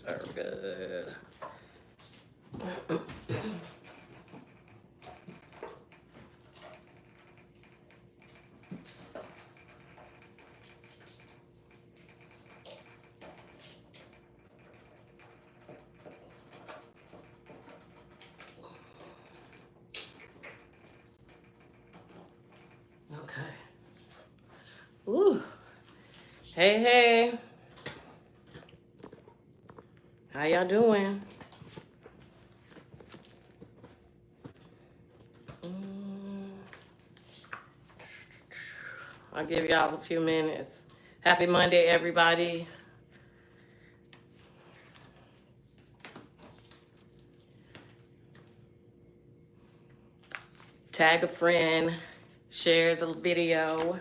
These are good. Okay. Ooh. Hey, hey. How y'all doing? I'll give y'all a few minutes. Happy Monday, everybody. Tag a friend. Share the video.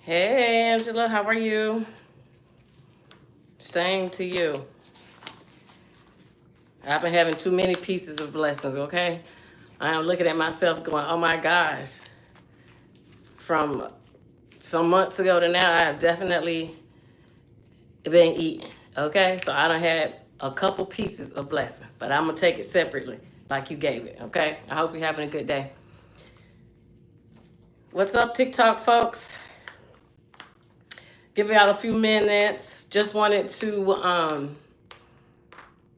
Hey, Angela, how are you? Same to you. I've been having too many pieces of blessings, okay? I am looking at myself going, oh my gosh. From some months ago to now, I have definitely been eating, okay? So I done had a couple pieces of blessing, but I'm going to take it separately like you gave it, okay? I hope you're having a good day. What's up, TikTok folks? Give y'all a few minutes. Just wanted to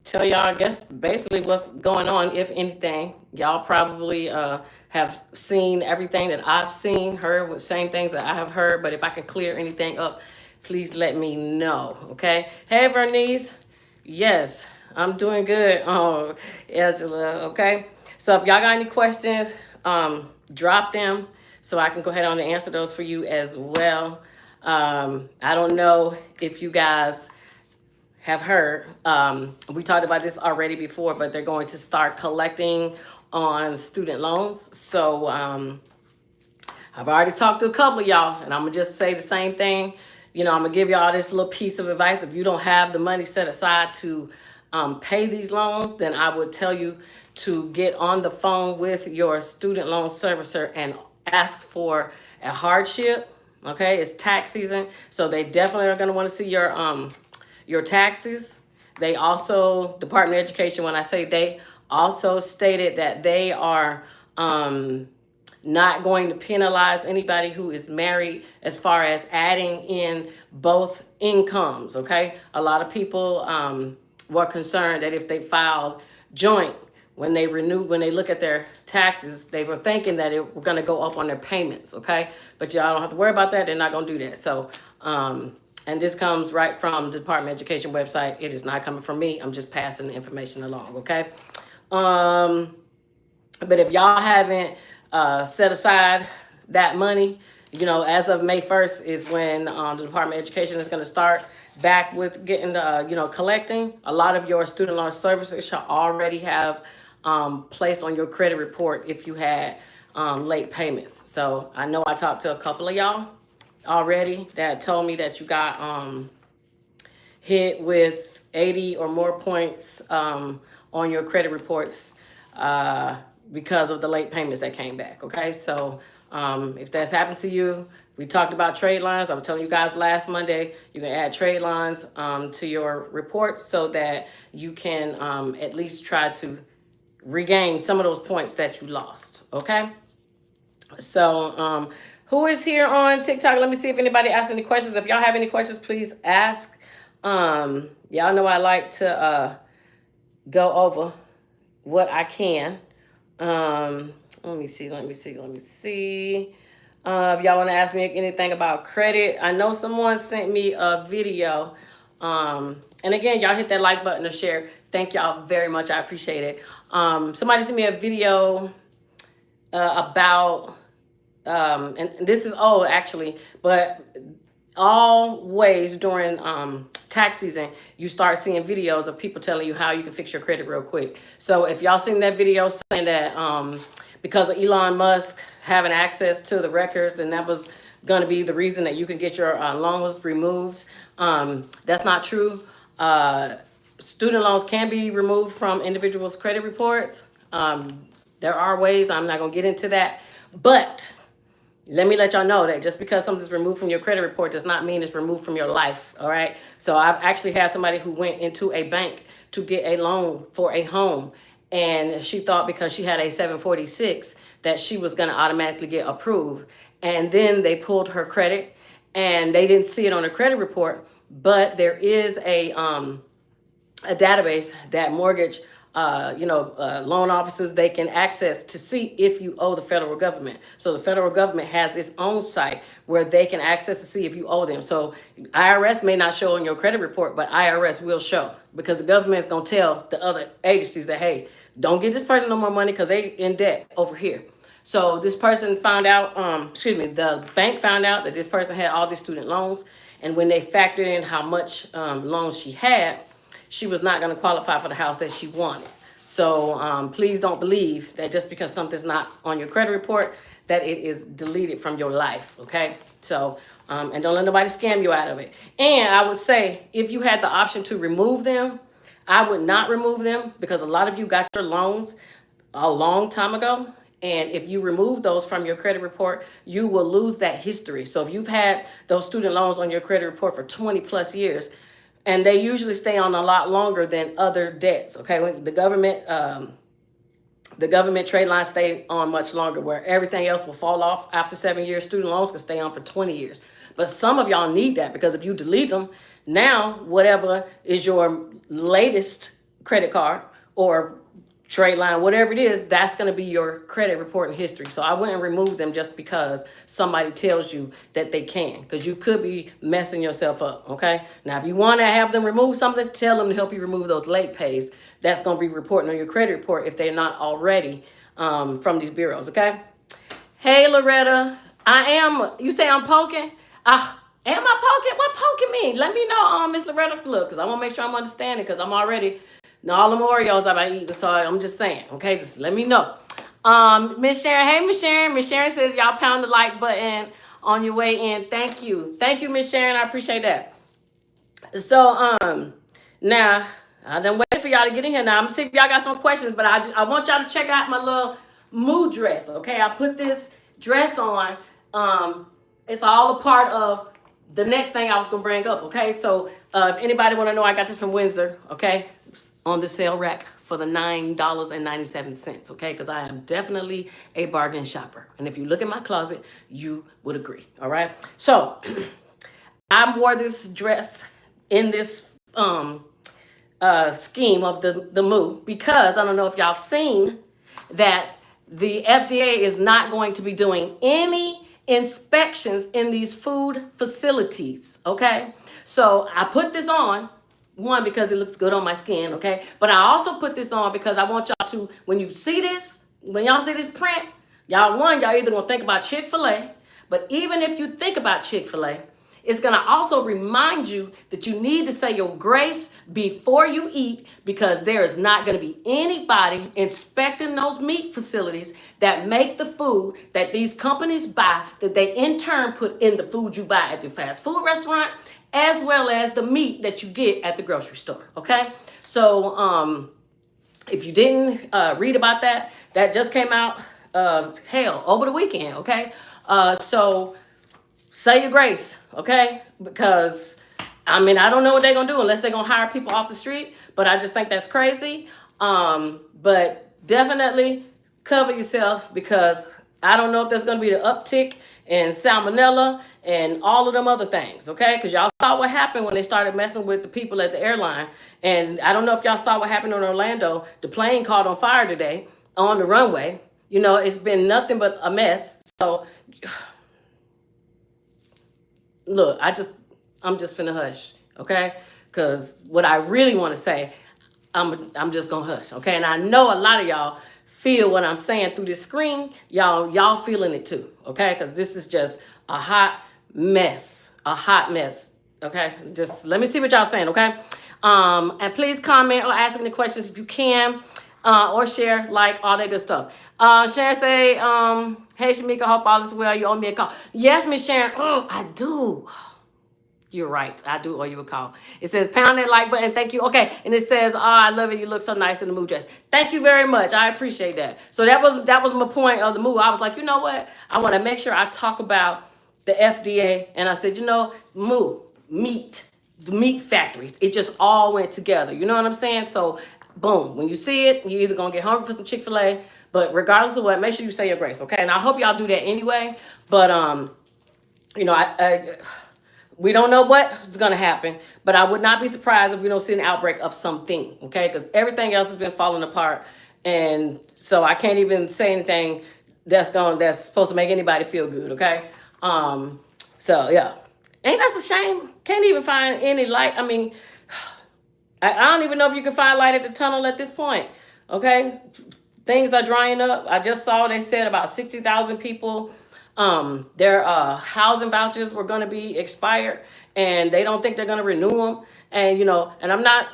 tell y'all, I guess, basically what's going on, if anything. Y'all probably have seen everything that I've seen, heard with same things that I have heard, but if I can clear anything up, please let me know, okay? Hey, Vernice. Yes, I'm doing good. Oh, Angela, okay? So if y'all got any questions, drop them so I can go ahead on and answer those for you as well. I don't know if you guys have heard, we talked about this already before, but they're going to start collecting on student loans. So I've already talked to a couple of y'all, and I'm gonna just say the same thing. You know, I'm gonna give y'all this little piece of advice. If you don't have the money set aside to pay these loans, then I would tell you to get on the phone with your student loan servicer and ask for a hardship. Okay, it's tax season, so they definitely are gonna want to see your taxes. They also, Department of Education, when I say they, also stated that they are not going to penalize anybody who is married as far as adding in both incomes, okay? A lot of people were concerned that if they filed joint, when they look at their taxes, they were thinking that it were gonna go up on their payments, okay? But y'all don't have to worry about that, they're not gonna do that. So, and this comes right from the Department of Education website. It is not coming from me, I'm just passing the information along, okay? But if y'all haven't set aside that money, you know, as of May 1st is when the Department of Education is going to start back with getting, collecting. A lot of your student loan services shall already have placed on your credit report if you had late payments. So I know I talked to a couple of y'all already that told me that you got hit with 80 or more points on your credit reports because of the late payments that came back, okay? So if that's happened to you, we talked about trade lines. I was telling you guys last Monday, you can add trade lines to your reports so that you can at least try to regain some of those points that you lost, okay? So who is here on TikTok? Let me see if anybody asked any questions. If y'all have any questions, please ask. Y'all know I like to go over what I can. Let me see. If y'all want to ask me anything about credit, I know someone sent me a video. And again, y'all hit that like button or share. Thank y'all very much. I appreciate it. Somebody sent me a video about, and this is old actually, but always during tax season, you start seeing videos of people telling you how you can fix your credit real quick. So if y'all seen that video saying that because of Elon Musk having access to the records, then that was going to be the reason that you can get your loans removed, that's not true. Student loans can be removed from individuals' credit reports. There are ways. I'm not going to get into that. But let me let y'all know that just because something's removed from your credit report does not mean it's removed from your life. All right. So I've actually had somebody who went into a bank to get a loan for a home. And she thought because she had a 746 that she was going to automatically get approved. And then they pulled her credit and they didn't see it on her credit report. But there is a database that mortgage loan officers, they can access to see if you owe the federal government. So the federal government has its own site where they can access to see if you owe them. So IRS may not show on your credit report, but IRS will show, because the government is going to tell the other agencies that, hey, don't give this person no more money because they in debt over here. So this person found out, the bank found out that this person had all these student loans. And when they factored in how much loans she had, she was not going to qualify for the house that she wanted. So please don't believe that just because something's not on your credit report, that it is deleted from your life, okay? So, and don't let nobody scam you out of it. And I would say, if you had the option to remove them, I would not remove them, because a lot of you got your loans a long time ago. And if you remove those from your credit report, you will lose that history. So if you've had those student loans on your credit report for 20 plus years, and they usually stay on a lot longer than other debts, okay? When the government trade lines stay on much longer, where everything else will fall off after 7 years. Student loans can stay on for 20 years. But some of y'all need that, because if you delete them, now whatever is your latest credit card or trade line, whatever it is, that's going to be your credit report and history. So I wouldn't remove them just because somebody tells you that they can, because you could be messing yourself up, okay? Now, if you want to have them remove something, tell them to help you remove those late pays. That's going to be reporting on your credit report if they're not already from these bureaus, okay? Hey, Loretta, you say I'm poking? Am I poking? What poking mean? Let me know, Miss Loretta, look, because I want to make sure I'm understanding, because I'm already... Now, all them Oreos I've eaten, so I'm just saying, okay? Just let me know. Miss Sharon, hey, Miss Sharon. Miss Sharon says y'all pound the like button on your way in. Thank you. Thank you, Miss Sharon. I appreciate that. So, now, I done waited for y'all to get in here now. I'm gonna see if y'all got some questions, but I want y'all to check out my little mood dress, okay? I put this dress on. It's all a part of the next thing I was gonna bring up, okay? So, if anybody wanna know, I got this from Windsor, okay? On the sale rack for the $9.97, okay? Because I am definitely a bargain shopper. And if you look at my closet, you would agree, all right? So I wore this dress in this scheme of the move, because I don't know if y'all seen that the FDA is not going to be doing any inspections in these food facilities, okay? So I put this on, one, because it looks good on my skin, okay? But I also put this on because I want y'all to, when y'all see this print, y'all either gonna think about Chick-fil-A, but even if you think about Chick-fil-A, it's gonna also remind you that you need to say your grace before you eat, because there is not gonna be anybody inspecting those meat facilities that make the food that these companies buy, that they in turn put in the food you buy at the fast food restaurant, as well as the meat that you get at the grocery store, okay? So if you didn't read about that, that just came out, over the weekend, okay? So say your grace, okay? Because, I don't know what they're going to do unless they're going to hire people off the street, but I just think that's crazy. But definitely cover yourself, because I don't know if there's going to be the uptick in salmonella and all of them other things, okay? Because y'all saw what happened when they started messing with the people at the airline. And I don't know if y'all saw what happened in Orlando. The plane caught on fire today on the runway. It's been nothing but a mess. So, look, I'm just finna hush, okay? Because what I really want to say, I'm just gonna hush, okay? And I know a lot of y'all feel what I'm saying through this screen. Y'all feeling it too, okay? Because this is just a hot mess, okay? Just let me see what y'all saying, okay? And please comment or ask any questions if you can, or share, like, all that good stuff. Sharon say, hey, Shamika, hope all is well. You owe me a call. Yes, Miss Sharon. Oh, I do. You're right. I do owe you a call. It says pound that like button. Thank you. Okay. And it says, oh, I love it. You look so nice in the mood dress. Thank you very much. I appreciate that. So that was my point of the move. I was like, you know what? I want to make sure I talk about the FDA. And I said, the meat factories. It just all went together. You know what I'm saying? So boom, when you see it, you're either gonna get hungry for some Chick-fil-A, but regardless of what, make sure you say your grace, okay? And I hope y'all do that anyway. But we don't know what is going to happen, but I would not be surprised if we don't see an outbreak of something, okay? Because everything else has been falling apart, and so I can't even say anything that's supposed to make anybody feel good, okay? So yeah, ain't that a shame? Can't even find any light. I mean, I don't even know if you can find light at the tunnel at this point, okay? Things are drying up. I just saw they said about 60,000 people. Their housing vouchers were going to be expired, and they don't think they're going to renew them. And and I'm not,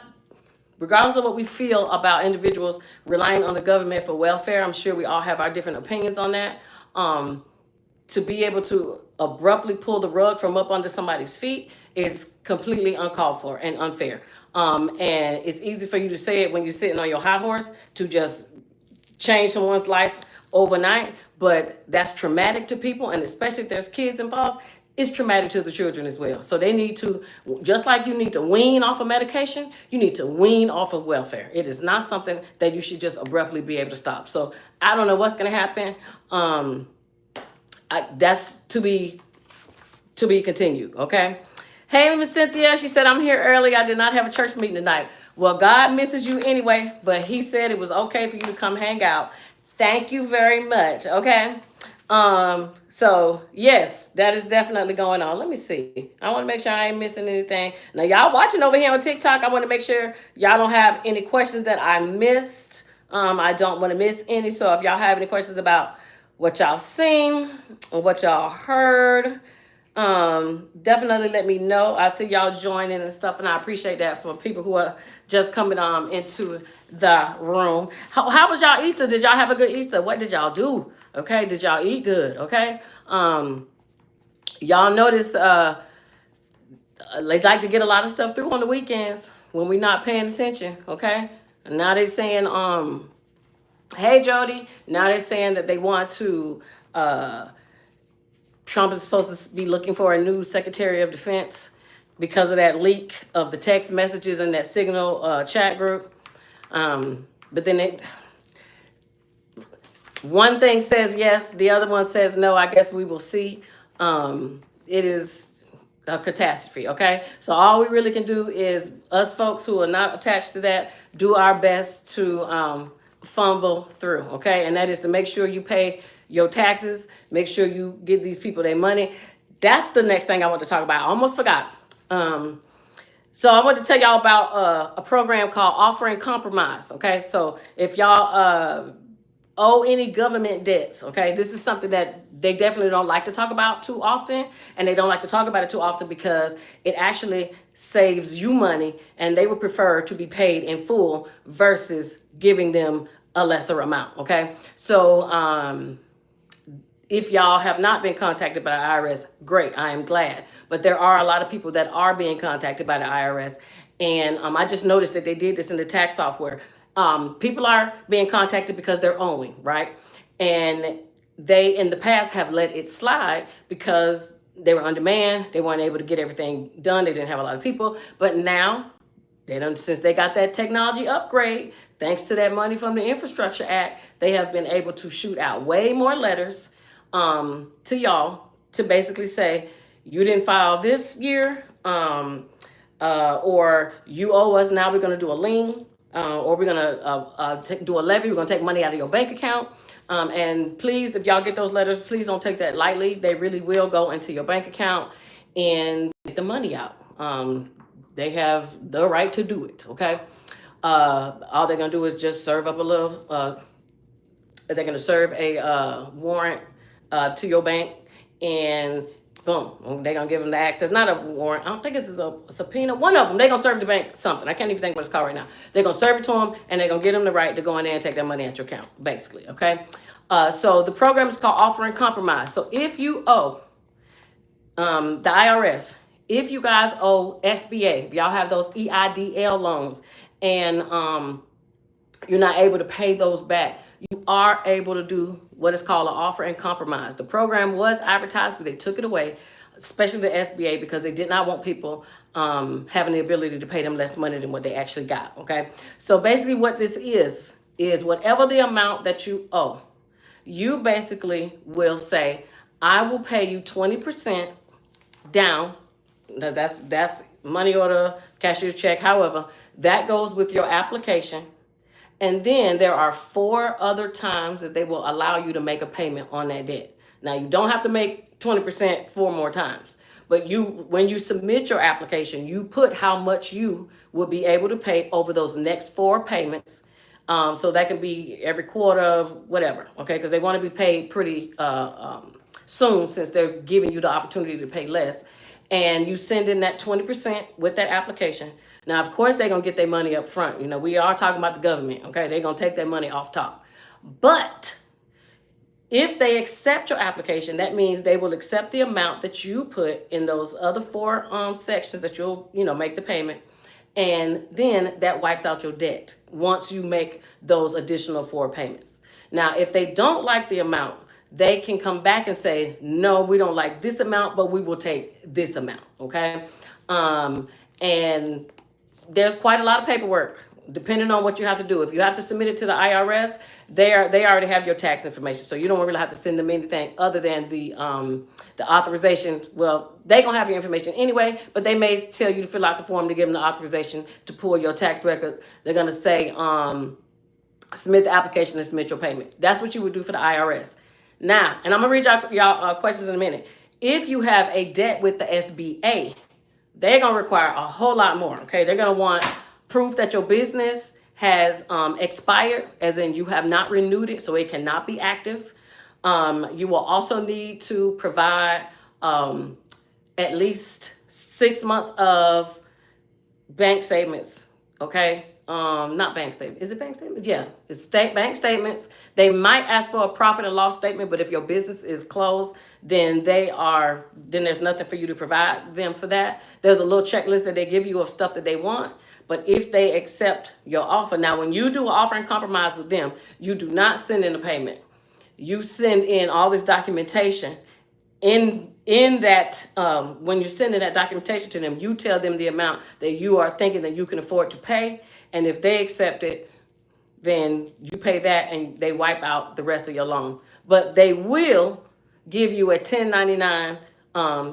regardless of what we feel about individuals relying on the government for welfare, I'm sure we all have our different opinions on that. To be able to abruptly pull the rug from up under somebody's feet is completely uncalled for and unfair. And it's easy for you to say it when you're sitting on your high horse, to just change someone's life overnight, but that's traumatic to people, and especially if there's kids involved, it's traumatic to the children as well. So they need to, just like you need to wean off of medication, you need to wean off of welfare. It is not something that you should just abruptly be able to stop. So I don't know what's going to happen. That's to be continued, okay? Hey, Miss Cynthia, she said, I'm here early. I did not have a church meeting tonight. Well, God misses you anyway, but he said it was okay for you to come hang out. Thank you very much, okay? So yes, that is definitely going on. Let me see. I want to make sure I ain't missing anything. Now, y'all watching over here on TikTok, I want to make sure y'all don't have any questions that I missed. I don't want to miss any. So if y'all have any questions about what y'all seen or what y'all heard, definitely let me know. I see y'all joining and stuff, and I appreciate that for people who are just coming into the room. How was y'all Easter? Did y'all have a good Easter? What did y'all do? Okay, did y'all eat good? Okay, y'all notice they like to get a lot of stuff through on the weekends when we're not paying attention. Okay, and now they're saying hey Jody, now they're saying that they want to Trump is supposed to be looking for a new Secretary of Defense because of that leak of the text messages in that Signal chat group. But then one thing says yes, the other one says no. I guess we will see. It is a catastrophe, okay? So all we really can do is, us folks who are not attached to that, do our best to fumble through, okay? And that is to make sure you pay your taxes, make sure you give these people their money. That's the next thing I want to talk about. I almost forgot. So I want to tell y'all about a program called Offering Compromise, okay? So if y'all owe any government debts, okay, this is something that they definitely don't like to talk about too often, and they don't like to talk about it too often because it actually saves you money, and they would prefer to be paid in full versus giving them a lesser amount, okay? So if y'all have not been contacted by the IRS, great, I am glad. But there are a lot of people that are being contacted by the IRS, and I just noticed that they did this in the tax software. People are being contacted because they're owing, right? And they, in the past, have let it slide because they were on demand. They weren't able to get everything done. They didn't have a lot of people. But now, since they got that technology upgrade, thanks to that money from the Infrastructure Act, they have been able to shoot out way more letters to y'all to basically say, you didn't file this year, or you owe us, now we're going to do a lien. Or we're going to do a levy. We're going to take money out of your bank account. And please, if y'all get those letters, please don't take that lightly. They really will go into your bank account and get the money out. They have the right to do it, okay? All they're going to do is just serve up a little, they're going to serve a warrant to your bank, and boom, they're going to give them the access. Not a warrant. I don't think it's a subpoena. One of them, they're going to serve the bank something. I can't even think what it's called right now. They're going to serve it to them, and they're going to get them the right to go in there and take that money out your account, basically, okay? So the program is called Offering Compromise. So if you owe the IRS if you guys owe SBA, if y'all have those EIDL loans, and you're not able to pay those back, you are able to do what is called an offer and compromise. The program was advertised, but they took it away, especially the SBA, because they did not want people having the ability to pay them less money than what they actually got. Okay, so basically what this is whatever the amount that you owe, you basically will say, I will pay you 20% down. That's money order, cashier's check, however, that goes with your application. And then there are 4 other times that they will allow you to make a payment on that debt. Now, you don't have to make 20% 4 more times, but when you submit your application, you put how much you will be able to pay over those next 4 payments. So that can be every quarter, whatever, okay? Because they want to be paid pretty soon, since they're giving you the opportunity to pay less. And you send in that 20% with that application. Now, of course, they're going to get their money up front. You know, we are talking about the government, okay? They're going to take their money off top. But if they accept your application, that means they will accept the amount that you put in those other 4 sections that you'll, make the payment. And then that wipes out your debt once you make those additional 4 payments. Now, if they don't like the amount, they can come back and say, no, we don't like this amount, but we will take this amount, okay? And there's quite a lot of paperwork depending on what you have to do. If you have to submit it to the IRS, they already have your tax information, so you don't really have to send them anything other than the authorization. Well, they're gonna have your information anyway, but they may tell you to fill out the form to give them the authorization to pull your tax records. They're gonna say submit the application and submit your payment. That's what you would do for the IRS. Now, and I'm gonna read y'all questions in a minute. If you have a debt with the SBA, they're gonna require a whole lot more. Okay, they're gonna want proof that your business has expired, as in you have not renewed it, so it cannot be active. You will also need to provide at least 6 months of bank statements. Okay, not bank statements. Is it bank statements? Yeah, it's bank statements. They might ask for a profit and loss statement, but if your business is closed, then there's nothing for you to provide them for that. There's a little checklist that they give you of stuff that they want. But if they accept your offer, now when you do an offer and compromise with them, you do not send in a payment. You send in all this documentation. In that, when you're sending that documentation to them, you tell them the amount that you are thinking that you can afford to pay. And if they accept it, then you pay that and they wipe out the rest of your loan. But they will give you a 1099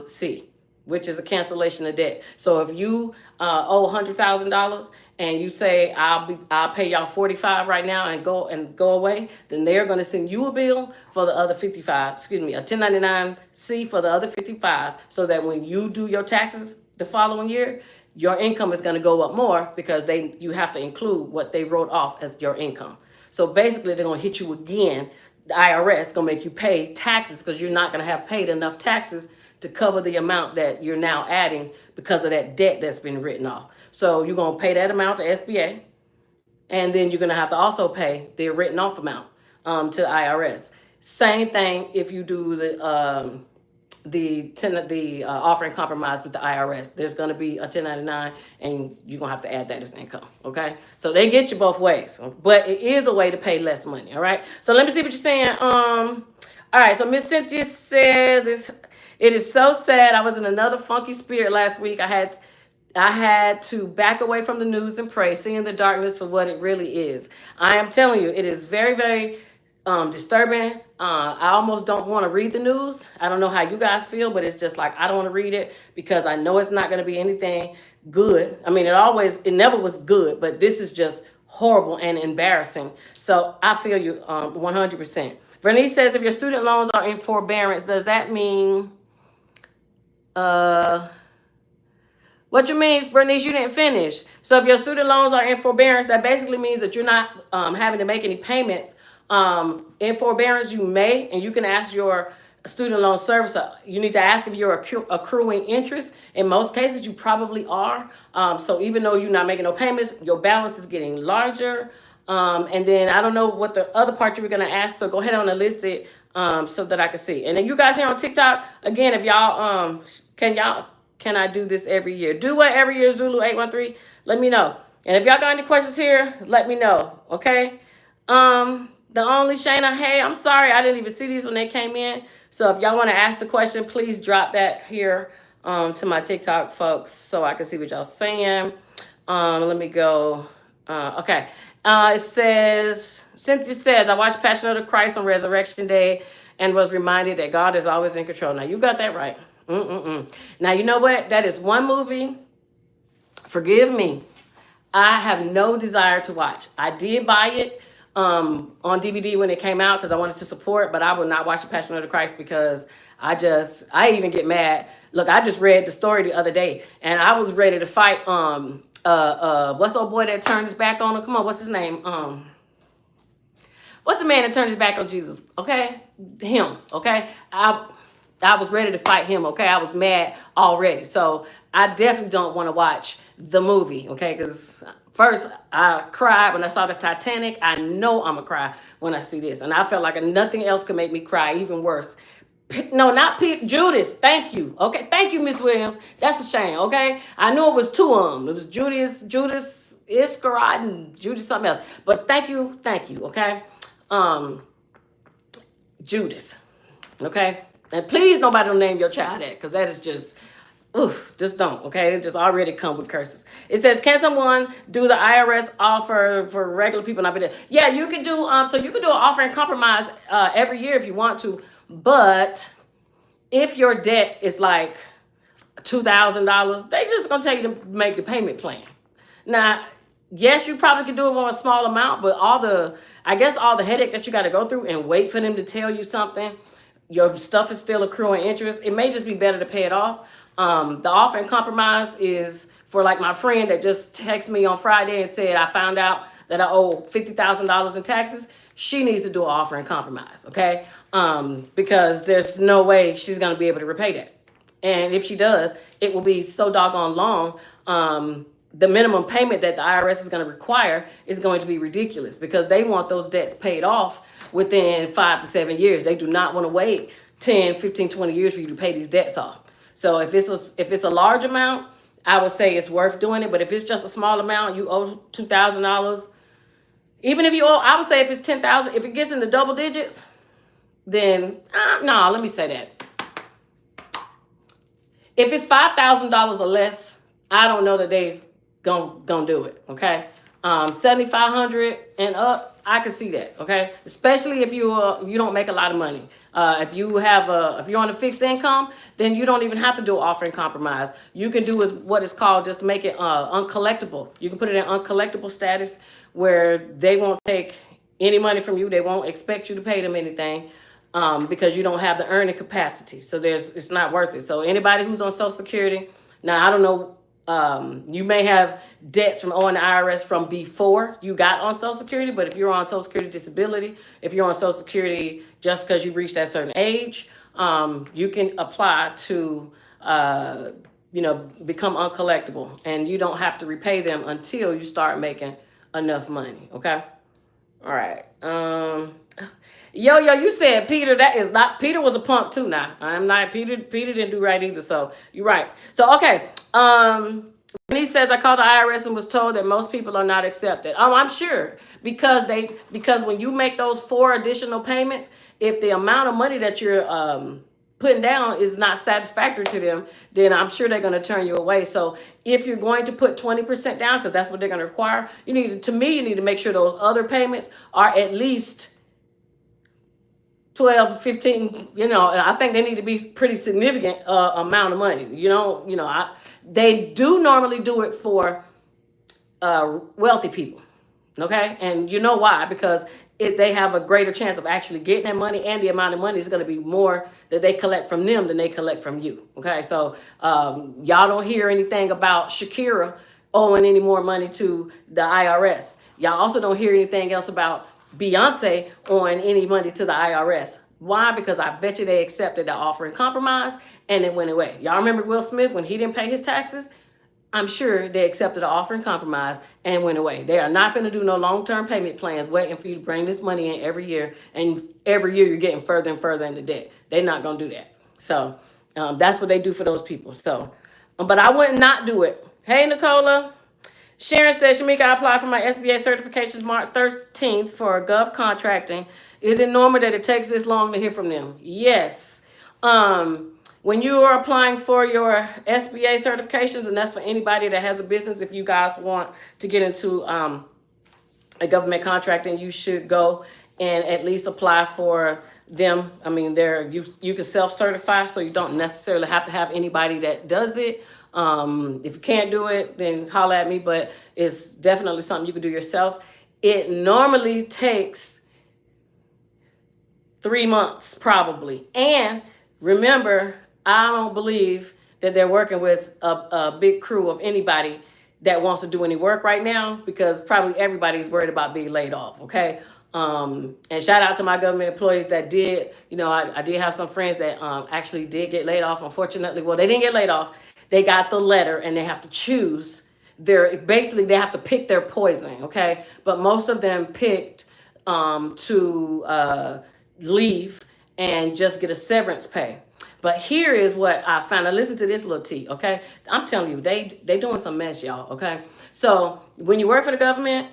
C, which is a cancellation of debt. So if you owe $100,000 and you say I'll pay y'all 45 right now and go away, then they're going to send you a bill for the other 55. Excuse me, a 1099 C for the other 55, so that when you do your taxes the following year, your income is going to go up more, because you have to include what they wrote off as your income. So basically, they're going to hit you again. The IRS is going to make you pay taxes, because you're not going to have paid enough taxes to cover the amount that you're now adding because of that debt that's been written off. So you're going to pay that amount to SBA, and then you're going to have to also pay the written off amount to the IRS. Same thing if you do the offer and compromise with the IRS. There's going to be a 1099, and you're going to have to add that as income, okay? So they get you both ways, but it is a way to pay less money, all right? So let me see what you're saying. All right, so Miss Cynthia says, it is so sad. I was in another funky spirit last week. I had to back away from the news and pray, seeing the darkness for what it really is. I am telling you, it is very, very disturbing. I almost don't want to read the news. I don't know how you guys feel, but it's just like, I don't want to read it, because I know it's not going to be anything good. I mean, it never was good, but this is just horrible and embarrassing. So I feel you 100%. Vernice says, if your student loans are in forbearance, does that mean... what you mean, Vernice? You didn't finish. So if your student loans are in forbearance, that basically means that you're not having to make any payments. In forbearance, you may, and you can ask your student loan servicer. You need to ask if you're accruing interest. In most cases, you probably are. So even though you're not making no payments, your balance is getting larger. And then I don't know what the other part you were going to ask. So go ahead on and list it so that I can see. And then you guys here on TikTok, again, if y'all, can y'all can I do this every year? Do what every year, Zulu813? Let me know. And if y'all got any questions here, let me know, okay? The only Shayna, hey, I'm sorry, I didn't even see these when they came in. So if y'all want to ask the question, please drop that here to my TikTok folks so I can see what y'all saying. Let me go. Okay. It says, Cynthia says, I watched Passion of the Christ on Resurrection Day and was reminded that God is always in control. Now, you got that right. Now, you know what? That is one movie, forgive me, I have no desire to watch. I did buy it on DVD when it came out because I wanted to support, but I will not watch The Passion of the Christ because I even get mad. Look, I just read the story the other day and I was ready to fight what's the old boy that turned his back on him? Come on, what's his name? What's the man that turned his back on Jesus? Okay? Him, okay? I was ready to fight him, okay? I was mad already. So I definitely don't want to watch the movie, okay? Because first, I cried when I saw the Titanic. I know I'm going to cry when I see this. And I felt like nothing else could make me cry, even worse. No, not Pete, Judas. Thank you. Okay, thank you, Miss Williams. That's a shame, okay? I knew it was two of them. It was Judas Iscariot and Judas something else. But thank you, okay? Judas, okay? And please nobody don't name your child that because that is just, oof, just don't, okay? It just already come with curses. It says, can someone do the IRS offer for regular people not be there? Yeah, you can do, so you can do an offer and compromise every year if you want to, but if your debt is like $2,000, they just gonna tell you to make the payment plan. Now, yes, you probably could do it on a small amount, but all the headache that you got to go through and wait for them to tell you something, your stuff is still accruing interest. It may just be better to pay it off. The offer and compromise is for like my friend that just texted me on Friday and said, I found out that I owe $50,000 in taxes. She needs to do an offer and compromise, okay? Because there's no way she's going to be able to repay that. And if she does, it will be so doggone long. The minimum payment that the IRS is going to require is going to be ridiculous because they want those debts paid off within 5 to 7 years. They do not want to wait 10, 15, 20 years for you to pay these debts off. So if it's a large amount, I would say it's worth doing it. But if it's just a small amount, you owe $2,000. Even if you owe, I would say if it's $10,000, if it gets into double digits, then no, let me say that. If it's $5,000 or less, I don't know that they gonna do it, okay? $7,500 and up, I can see that, okay? Especially if you don't make a lot of money. If you're on a fixed income, then you don't even have to do an offer and compromise. You can do what is called just to make it uncollectible. You can put it in uncollectible status where they won't take any money from you. They won't expect you to pay them anything because you don't have the earning capacity. So it's not worth it. So anybody who's on Social Security, now I don't know. You may have debts from owing the IRS from before you got on Social Security, but if you're on Social Security disability, if you're on Social Security just because you reached that certain age, you can apply to, become uncollectible, and you don't have to repay them until you start making enough money. Okay. All right. Yo, you said Peter, that is not, Peter was a punk too now. I'm not, Peter didn't do right either, so you're right. So, okay, he says, I called the IRS and was told that most people are not accepted. I'm sure, because when you make those 4 additional payments, if the amount of money that you're putting down is not satisfactory to them, then I'm sure they're going to turn you away. So if you're going to put 20% down, because that's what they're going to require, you need to make sure those other payments are at least 12 to 15, I think they need to be pretty significant amount of money. They do normally do it for wealthy people. Okay. And you know why? Because they have a greater chance of actually getting that money, and the amount of money is going to be more that they collect from them than they collect from you. Okay. So y'all don't hear anything about Shakira owing any more money to the IRS. Y'all also don't hear anything else about Beyonce owing any money to the IRS. Why? Because I bet you they accepted the offer and compromise and it went away. Y'all remember Will Smith when he didn't pay his taxes? I'm sure they accepted the offer and compromise and went away. They are not going to do no long-term payment plans waiting for you to bring this money in every year, and every year you're getting further and further into debt. They're not going to do that. So that's what they do for those people. So But I would not do it. Hey, Nicola. Sharon says, Shamika, I applied for my SBA certifications March 13th for Gov contracting. Is it normal that it takes this long to hear from them? Yes. When you are applying for your SBA certifications, and that's for anybody that has a business, if you guys want to get into a government contracting, you should go and at least apply for them. I mean, you can self-certify, so you don't necessarily have to have anybody that does it. If you can't do it, then holler at me, but it's definitely something you can do yourself. It normally takes 3 months probably. And remember, I don't believe that they're working with a big crew of anybody that wants to do any work right now, because probably everybody's worried about being laid off, okay? And shout out to my government employees that did, I did have some friends that actually did get laid off. Unfortunately, well, they didn't get laid off. They got the letter and they have to choose basically they have to pick their poison, okay? But most of them picked to leave and just get a severance pay. But here is what I found. Now listen to this little tea, okay? I'm telling you, they doing some mess, y'all, okay? So when you work for the government,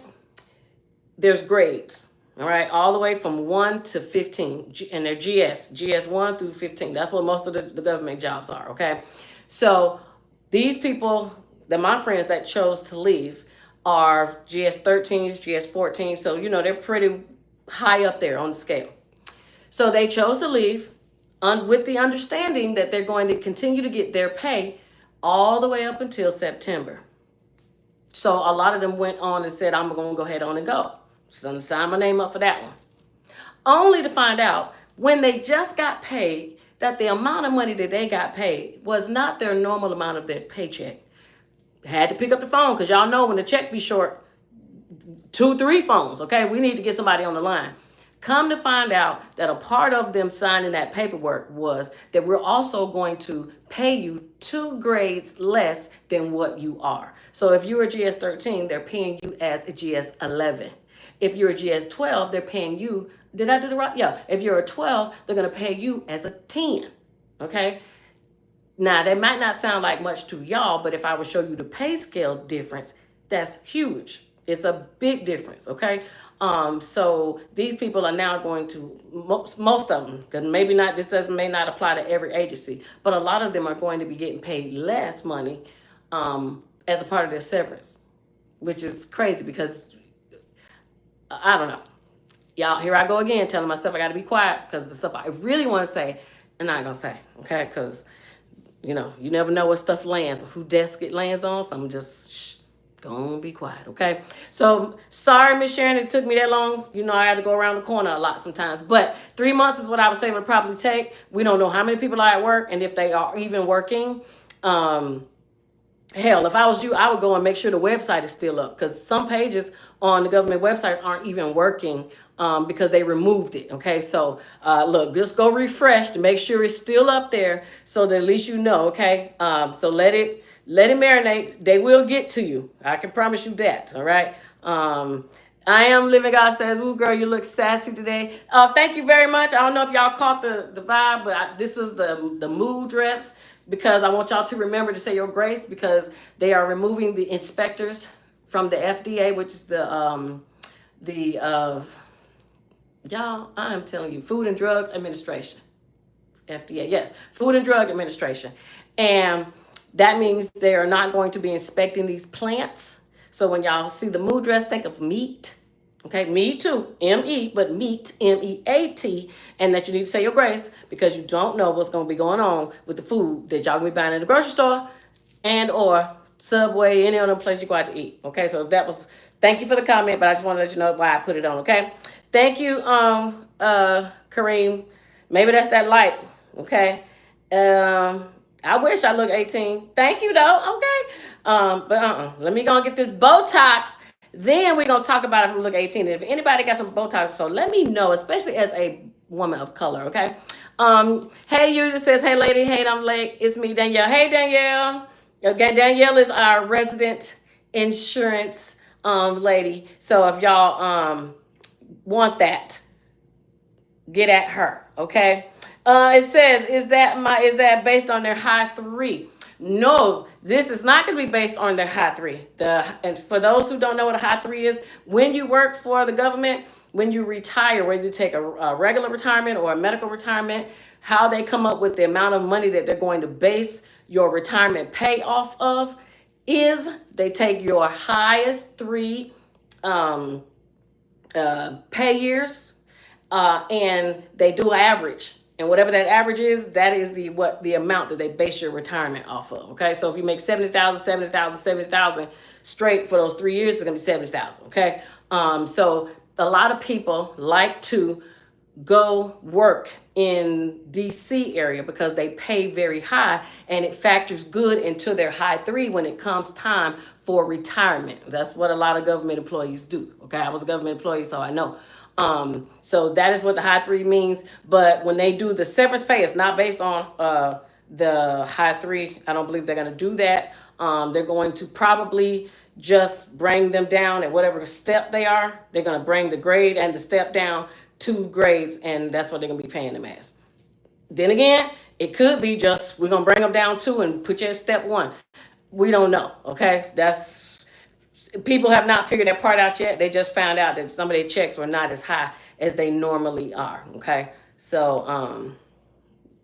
there's grades, all right? All the way from 1 to 15, and they're GS 1 through 15. That's what most of the government jobs are, okay? So these people, my friends that chose to leave, are GS 13s, GS 14. So, they're pretty high up there on the scale. So they chose to leave with the understanding that they're going to continue to get their pay all the way up until September. So a lot of them went on and said, I'm going to go ahead on and go. So I'm going to sign my name up for that one. Only to find out when they just got paid that the amount of money that they got paid was not their normal amount of their paycheck. Had to pick up the phone, because y'all know when the check be short, 2, 3 phones, okay? We need to get somebody on the line. Come to find out that a part of them signing that paperwork was that we're also going to pay you 2 grades less than what you are. So if you're a GS 13, they're paying you as a GS 11. If you're a GS 12, they're paying you, did I do the right? Yeah. If you're a 12, they're going to pay you as a 10. Okay. Now, that might not sound like much to y'all, but if I would show you the pay scale difference, that's huge. It's a big difference, okay? So these people are now going to, most of them, because this may not apply to every agency, but a lot of them are going to be getting paid less money as a part of their severance, which is crazy because, I don't know. Y'all, here I go again, telling myself I got to be quiet, because the stuff I really want to say, I'm not going to say, okay? Because you never know what stuff lands, who desk it lands on. So I'm just gonna be quiet, okay? So sorry, Miss Sharon, it took me that long. I had to go around the corner a lot sometimes. But 3 months is what I was saying would probably take. We don't know how many people are at work and if they are even working. Hell, if I was you, I would go and make sure the website is still up, because some pages on the government website aren't even working because they removed it. Okay, so look, just go refresh to make sure it's still up there, so that at least okay. So let it marinate. They will get to you. I can promise you that. All right. I am living. God says, "Ooh, girl, you look sassy today." Thank you very much. I don't know if y'all caught the vibe, but this is the mood dress, because I want y'all to remember to say your grace, because they are removing the inspectors from the FDA, which is y'all, I am telling you, Food and Drug Administration. FDA, yes, Food and Drug Administration. And that means they are not going to be inspecting these plants. So when y'all see the mood dress, think of meat. Okay, me too, M-E, but meat, M-E-A-T, and that you need to say your grace, because you don't know what's going to be going on with the food that y'all going to be buying in the grocery store and or Subway, any other place you go out to eat. Okay, so thank you for the comment, but I just want to let you know why I put it on, okay? Thank you, Kareem. Maybe that's that light, okay? I wish I look 18. Thank you, though, okay? But let me go and get this Botox. Then we're going to talk about if we look 18. And if anybody got some Botox, so let me know, especially as a woman of color, okay? Hey, user says, hey, lady, hey, I'm late. It's me, Danielle. Hey, Danielle. Okay, Danielle is our resident insurance lady. So if y'all want that, get at her, okay? It says, is that based on their high 3? No, this is not going to be based on their high three. And for those who don't know what a high three is, when you work for the government, when you retire, whether you take a regular retirement or a medical retirement, how they come up with the amount of money that they're going to base your retirement pay off of is they take your highest three um, pay years, and they do average. And whatever that average is, that is the amount that they base your retirement off of. Okay, so if you make 70,000, 70,000, 70,000 straight for those 3 years, it's gonna be 70,000. Okay, so a lot of people like to go work in DC area because they pay very high, and it factors good into their high three when it comes time for retirement. That's what a lot of government employees do. Okay, I was a government employee, so I know. So that is what the high three means. But when they do the severance pay, it's not based on the high three. I don't believe they're going to do that. They're going to probably just bring them down at whatever step they are. They're going to bring the grade and the step down 2 grades, and that's what they're going to be paying them as. Then again, it could be just we're going to bring them down 2 and put you at step 1. We don't know. Okay, that's people have not figured that part out yet. They just found out that some of their checks were not as high as they normally are. Okay, so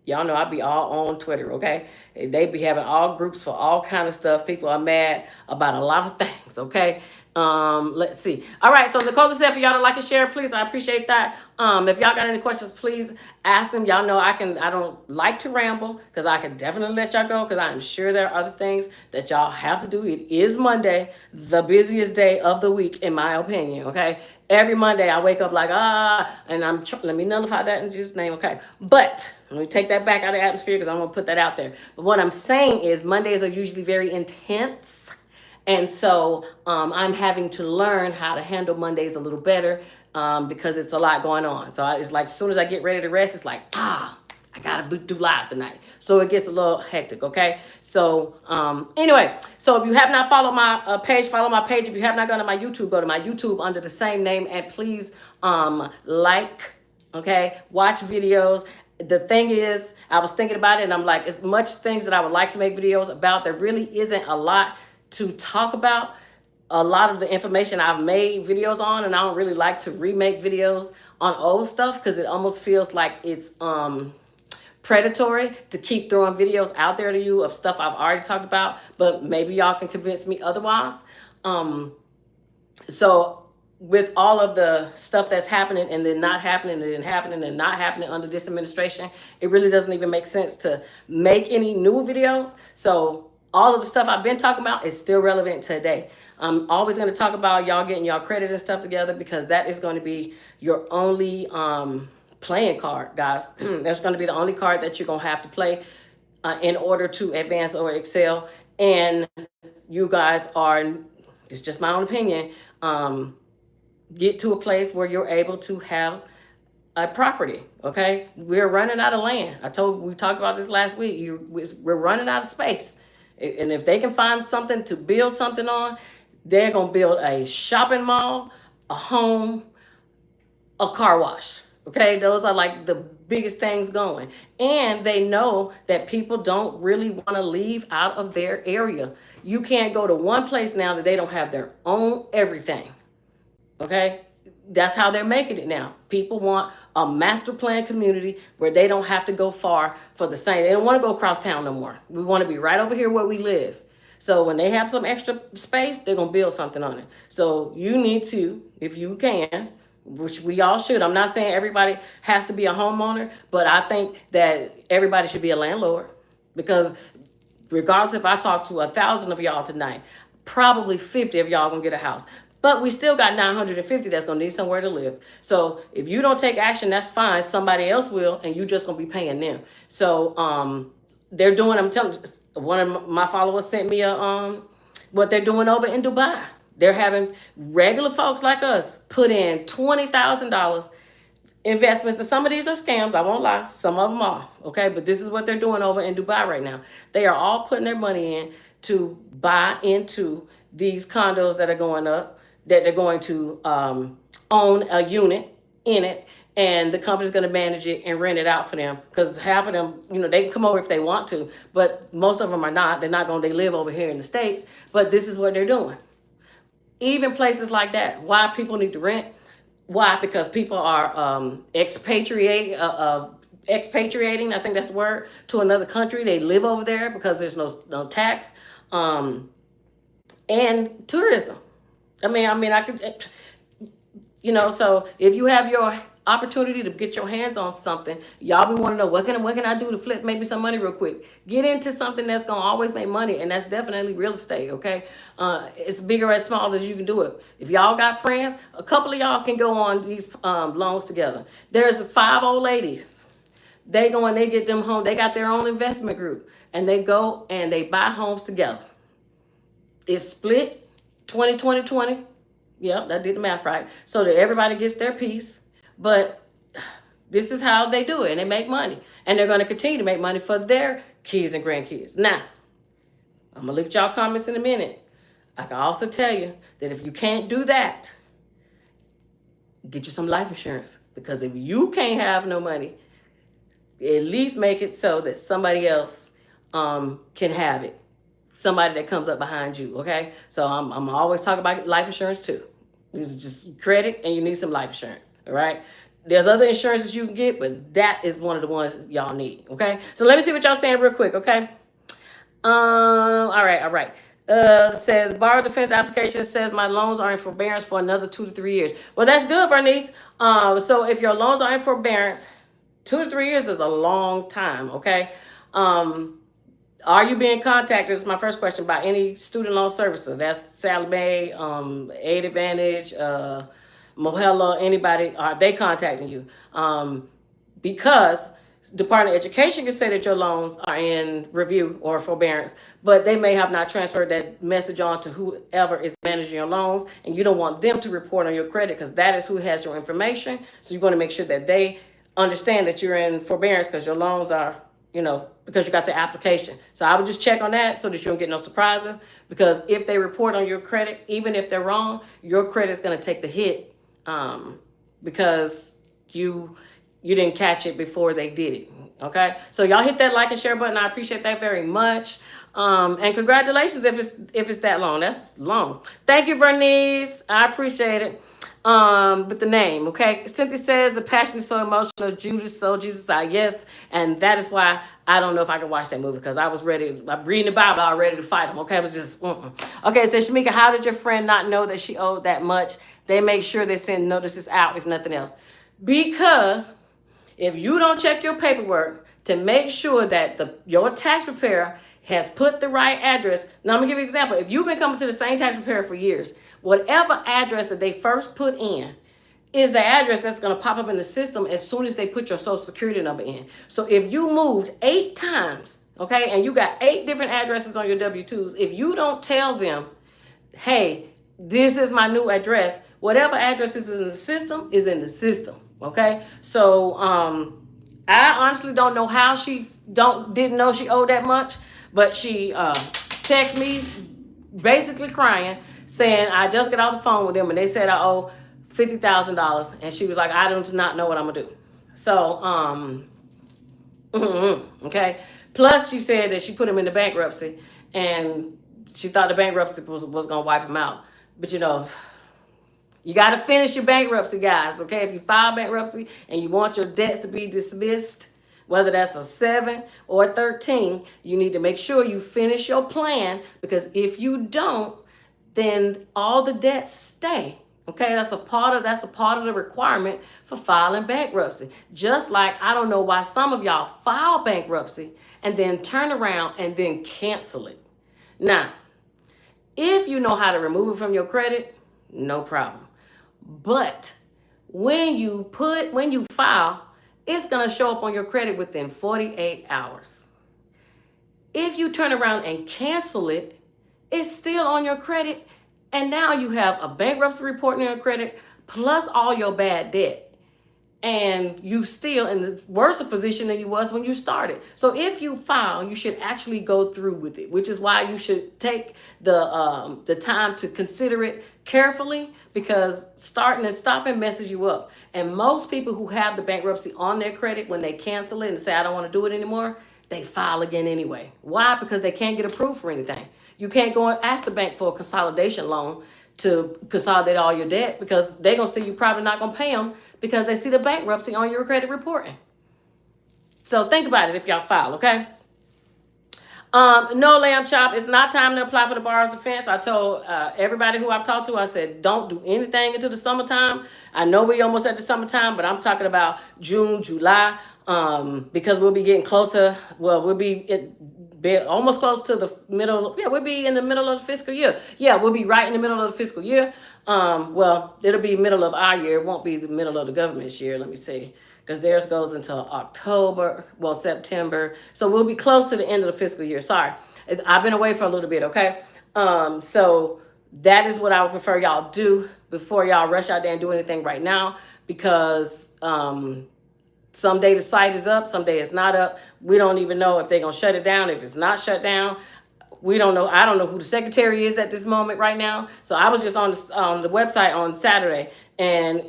y'all know I be all on Twitter, okay? They be having all groups for all kind of stuff. People are mad about a lot of things, okay? Let's see. All right, so Nicole said for y'all to like and share, please. I appreciate that. If y'all got any questions, please ask them. Y'all know I don't like to ramble because I can definitely let y'all go because I'm sure there are other things that y'all have to do. It is Monday, the busiest day of the week, in my opinion, okay? Every Monday I wake up like, and let me nullify that in Jesus' name, okay? But let me take that back out of the atmosphere because I'm going to put that out there. But what I'm saying is Mondays are usually very intense. And so I'm having to learn how to handle Mondays a little better because it's a lot going on. So it's like as soon as I get ready to rest, it's like, I got to do live tonight. So it gets a little hectic, okay? So anyway, so if you have not followed my page, follow my page. If you have not gone to my YouTube, go to my YouTube under the same name. And please like, okay, watch videos. The thing is, I was thinking about it and I'm like, as much things that I would like to make videos about, there really isn't a lot to talk about. A lot of the information I've made videos on, and I don't really like to remake videos on old stuff because it almost feels like it's predatory to keep throwing videos out there to you of stuff I've already talked about, but maybe y'all can convince me otherwise. So with all of the stuff that's happening and then not happening and then happening and not happening under this administration, it really doesn't even make sense to make any new videos. So all of the stuff I've been talking about is still relevant today. I'm always going to talk about y'all getting y'all credit and stuff together because that is going to be your only playing card, guys. That's going to be the only card that you're going to have to play in order to advance or excel. And you guys are, it's just my own opinion, get to a place where you're able to have a property, okay? We're running out of land. We talked about this last week. We're running out of space. And if they can find something to build something on, they're going to build a shopping mall, a home, a car wash. Okay, those are like the biggest things going. And they know that people don't really want to leave out of their area. You can't go to one place now that they don't have their own everything. Okay, that's how they're making it now. People want a master plan community where they don't have to go far for the same. They don't want to go across town no more. We want to be right over here where we live. So when they have some extra space, they're going to build something on it. So you need to, if you can, which we all should. I'm not saying everybody has to be a homeowner, but I think that everybody should be a landlord because regardless if I talk to 1,000 of y'all tonight, probably 50 of y'all going to get a house. But we still got 950 that's going to need somewhere to live. So if you don't take action, that's fine. Somebody else will, and you're just going to be paying them. So they're doing, I'm telling you, one of my followers sent me what they're doing over in Dubai. They're having regular folks like us put in $20,000 investments. And some of these are scams. I won't lie. Some of them are. Okay. But this is what they're doing over in Dubai right now. They are all putting their money in to buy into these condos that are going up, that they're going to own a unit in it. and the company's going to manage it and rent it out for them, because half of them, they can come over if they want to, but most of them are not. They're not going to, they live over here in the States, but this is what they're doing. Even places like that, why people need to rent? Why? Because people are expatriating, I think that's the word, to another country. They live over there because there's no tax, and tourism. I could, so if you have your opportunity to get your hands on something, y'all be want to know what can I do to flip maybe some money real quick. Get into something that's gonna always make money, and that's definitely real estate. Okay, it's big or as small as you can do it. If y'all got friends, a couple of y'all can go on these loans together. There's 5 old ladies. They go and they get them home. They got their own investment group, and they go and they buy homes together. It's split 20. Yep, that did the math right. So that everybody gets their piece. But this is how they do it, and they make money. And they're going to continue to make money for their kids and grandkids. Now, I'm going to look at y'all comments in a minute. I can also tell you that if you can't do that, get you some life insurance. Because if you can't have no money, at least make it so that somebody else can have it. Somebody that comes up behind you, okay? So I'm always talking about life insurance too. This is just credit, and you need some life insurance, all right? There's other insurances you can get, but that is one of the ones y'all need, okay? So let me see what y'all saying real quick, okay? All right. Says borrow defense application says my loans are in forbearance for another 2 to 3 years. Well, that's good, Bernice. So if your loans are in forbearance, 2 to 3 years is a long time, okay? Are you being contacted? Is my first question, by any student loan servicer? That's Sally Mae, Aid Advantage, Mohella, anybody? Are they contacting you? Because Department of Education can say that your loans are in review or forbearance, but they may have not transferred that message on to whoever is managing your loans, and you don't want them to report on your credit because that is who has your information. So you're going to make sure that they understand that you're in forbearance because your loans are, because you got the application. So I would just check on that so that you don't get no surprises, because if they report on your credit, even if they're wrong, your credit's going to take the hit because you didn't catch it before they did it. Okay, so y'all hit that like and share button. I appreciate that very much. And congratulations if it's that long. That's long. Thank you, Bernice. I appreciate it. With the name, okay. Cynthia says the passion is so emotional. Judas sold Jesus out. Yes, and that is why I don't know if I can watch that movie, because I was ready. I'm reading the Bible. I was ready to fight him. Okay, it was just okay. It says, Shamika, how did your friend not know that she owed that much? They make sure they send notices out, if nothing else, because if you don't check your paperwork to make sure that your tax preparer has put the right address. Now, I'm going to give you an example. If you've been coming to the same tax preparer for years, whatever address that they first put in is the address that's going to pop up in the system as soon as they put your social security number in. So if you moved 8 times, okay, and you got 8 different addresses on your W-2s, if you don't tell them, hey, this is my new address, whatever address is in the system, okay? So I honestly don't know how she didn't know she owed that much, but she texted me basically crying, saying I just got off the phone with them and they said I owe $50,000, and she was like, I do not know what I'm gonna do. So okay. Plus she said that she put him into bankruptcy and she thought the bankruptcy was gonna wipe him out. But you got to finish your bankruptcy, guys, okay? If you file bankruptcy and you want your debts to be dismissed, whether that's a 7 or a 13, you need to make sure you finish your plan, because if you don't, then all the debts stay. Okay, that's a part of the requirement for filing bankruptcy. Just like I don't know why some of y'all file bankruptcy and then turn around and then cancel it. Now, if you know how to remove it from your credit, no problem. But when you file, it's going to show up on your credit within 48 hours. If you turn around and cancel it, it's still on your credit. And now you have a bankruptcy report on your credit plus all your bad debt. And you still in the worse position than you was when you started. So if you file, you should actually go through with it, which is why you should take the time to consider it carefully, because starting and stopping messes you up. And most people who have the bankruptcy on their credit, when they cancel it and say, I don't want to do it anymore, they file again anyway. Why? Because they can't get approved for anything. You can't go and ask the bank for a consolidation loan to consolidate all your debt, because they're going to see you probably not going to pay them because they see the bankruptcy on your credit reporting. So think about it if y'all file, okay? No, lamb chop, it's not time to apply for the borrower's defense. I told everybody who I've talked to, I said, don't do anything until the summertime. I know we almost at the summertime, but I'm talking about June, July, because we'll be getting closer. Well, we'll be almost close to the middle. Yeah, we'll be in the middle of the fiscal year. Yeah, we'll be right in the middle of the fiscal year. Well, it'll be middle of our year. It won't be the middle of the government's year. Let me see. Because theirs goes until October, well, September. So we'll be close to the end of the fiscal year. Sorry. I've been away for a little bit, okay? So that is what I would prefer y'all do before y'all rush out there and do anything right now, because someday the site is up, someday it's not up. We don't even know if they're going to shut it down, if it's not shut down. We don't know. I don't know who the secretary is at this moment right now. So I was just on the website on Saturday, and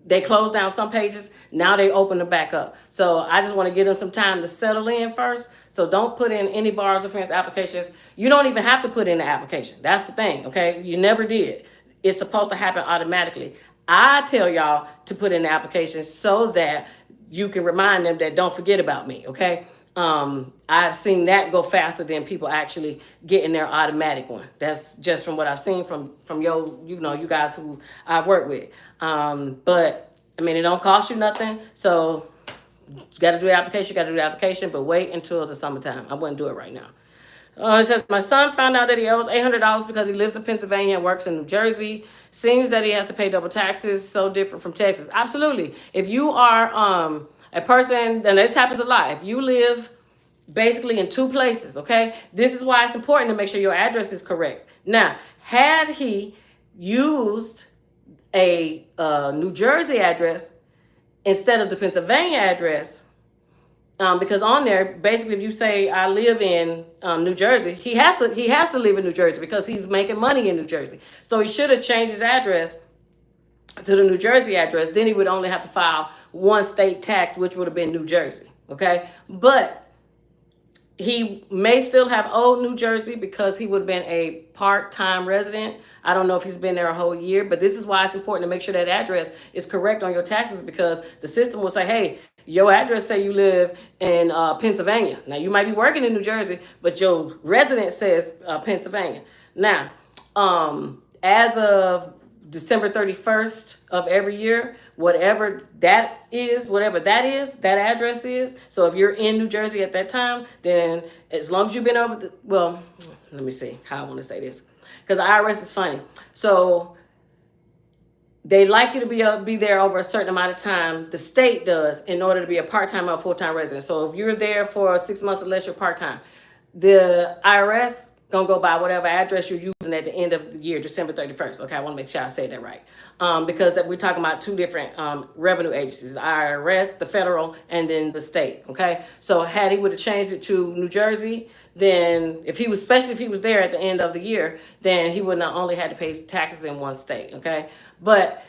they closed down some pages. Now they open them back up. So I just want to give them some time to settle in first. So don't put in any borrower's defense applications. You don't even have to put in the application. That's the thing, okay? You never did. It's supposed to happen automatically. I tell y'all to put in the application so that you can remind them that don't forget about me, okay? I've seen that go faster than people actually getting their automatic one. That's just from what I've seen from you guys who I work with. But I mean, it don't cost you nothing. So you got to do the application, but wait until the summertime. I wouldn't do it right now. It says, my son found out that he owes $800 because he lives in Pennsylvania and works in New Jersey. Seems that he has to pay double taxes, so different from Texas. Absolutely. If you are a person, and this happens a lot, if you live basically in two places, okay, this is why it's important to make sure your address is correct. Now, had he used a New Jersey address instead of the Pennsylvania address, because on there, basically, if you say I live in New Jersey, he has to live in New Jersey because he's making money in New Jersey. So he should have changed his address to the New Jersey address. Then he would only have to file one state tax, which would have been New Jersey. Okay, but he may still have owed New Jersey because he would have been a part-time resident. I don't know if he's been there a whole year, but this is why it's important to make sure that address is correct on your taxes, because the system will say, hey, your address say you live in Pennsylvania. Now, you might be working in New Jersey, but your residence says Pennsylvania. Now, as of December 31st of every year, whatever that that address is. So if you're in New Jersey at that time, then as long as you've been over well, let me see how I want to say this, because the IRS is funny. So they like you to be there over a certain amount of time. The state does, in order to be a part-time or full-time resident. So if you're there for 6 months or less, you're part-time. The IRS gonna go by whatever address you're using at the end of the year, December 31st. Okay, I want to make sure I say that right, because we're talking about two different revenue agencies: the IRS, the federal, and then the state. Okay, so had he would have changed it to New Jersey, then especially if he was there at the end of the year, then he would not only had to pay taxes in one state. Okay, but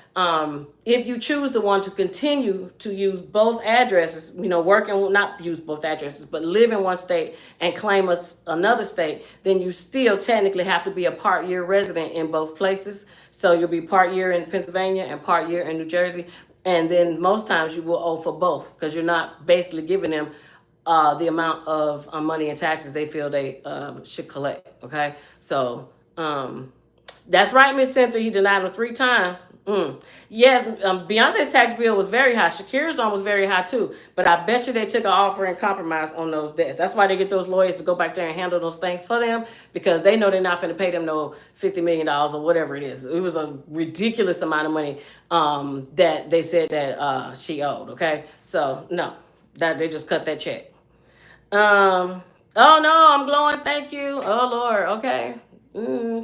if you choose the one to continue to use both addresses, not use both addresses, but live in one state and claim another state, then you still technically have to be a part year resident in both places. So you'll be part year in Pennsylvania and part year in New Jersey. And then most times you will owe for both, because you're not basically giving them the amount of money and taxes they feel they should collect. Okay, so that's right, Miss Cynthia. He denied them 3 times. Yes, Beyonce's tax bill was very high. Shakira's one was very high too. But I bet you they took an offer and compromise on those debts. That's why they get those lawyers to go back there and handle those things for them, because they know they're not going to pay them no $50 million or whatever it is. It was a ridiculous amount of money that they said that she owed. Okay, so no, that they just cut that check. Oh no, I'm glowing. Thank you. Oh Lord. Okay.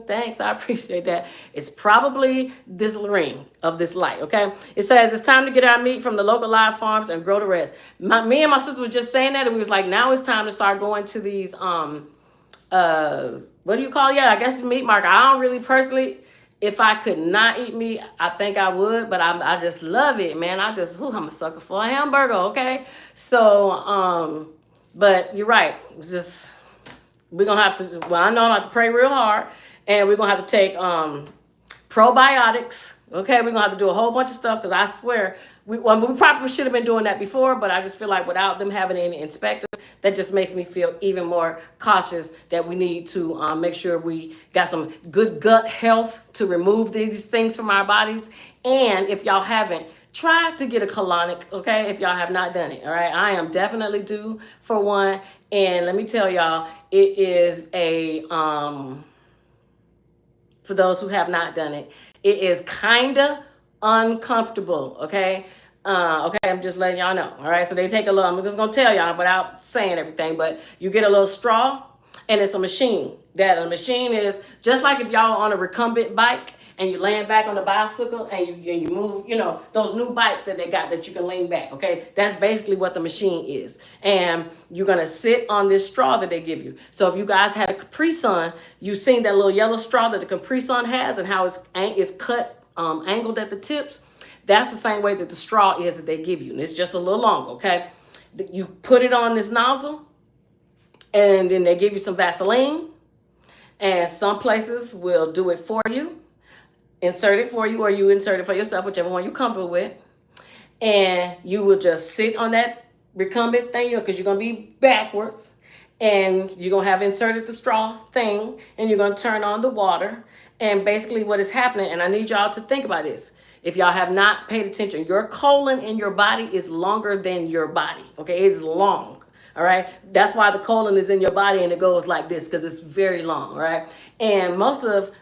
Thanks, I appreciate that. It's probably this ring of this light, okay? It says it's time to get our meat from the local live farms and grow the rest. Me and my sister were just saying that, and we was like, now it's time to start going to these, what do you call it? Yeah, I guess the meat market. I don't really personally, If I could not eat meat, I think I would, but I just love it, man. I'm a sucker for a hamburger, okay? So, but you're right. Just, we're going to have to, well, I know I'm going to have to pray real hard, and we're going to have to take probiotics, okay? We're going to have to do a whole bunch of stuff, because I swear, we probably should have been doing that before, but I just feel like without them having any inspectors, that just makes me feel even more cautious that we need to make sure we got some good gut health to remove these things from our bodies. And if y'all haven't, try to get a colonic, okay? If y'all have not done it, all right? I am definitely due for one. And let me tell y'all, it is a, for those who have not done it, it is kind of uncomfortable, okay? Okay, I'm just letting y'all know, all right? So they take a little, I'm just gonna tell y'all without saying everything, but you get a little straw, and it's a machine. That a machine is just like if y'all on a recumbent bike, and you're laying back on the bicycle, and you move, those new bikes that they got that you can lean back, okay? That's basically what the machine is. And you're gonna sit on this straw that they give you. So if you guys had a Capri Sun, you've seen that little yellow straw that the Capri Sun has and how it's cut, angled at the tips. That's the same way that the straw is that they give you. And it's just a little long, okay? You put it on this nozzle, and then they give you some Vaseline. And some places will do it for you, insert it for you, or you insert it for yourself, whichever one you're comfortable with. And you will just sit on that recumbent thing, because you're going to be backwards. And you're going to have inserted the straw thing, and you're going to turn on the water. And basically what is happening, and I need y'all to think about this. If y'all have not paid attention, your colon in your body is longer than your body, okay? It's long, all right? That's why the colon is in your body and it goes like this, because it's very long, all right? And look,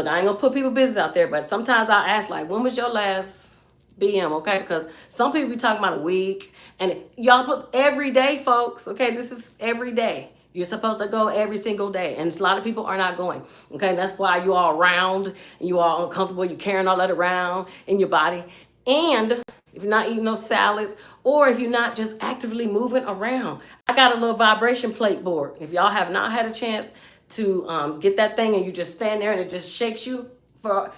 I ain't gonna put people business out there, but sometimes I'll ask, like, when was your last BM, okay? Because some people be talking about a week, and y'all put every day, folks, okay? This is every day. You're supposed to go every single day, and a lot of people are not going, okay? And that's why you all round, and you all uncomfortable, you're carrying all that around in your body. And if you're not eating no salads, or if you're not just actively moving around, I got a little vibration plate board. If y'all have not had a chance to get that thing and you just stand there and it just shakes you, for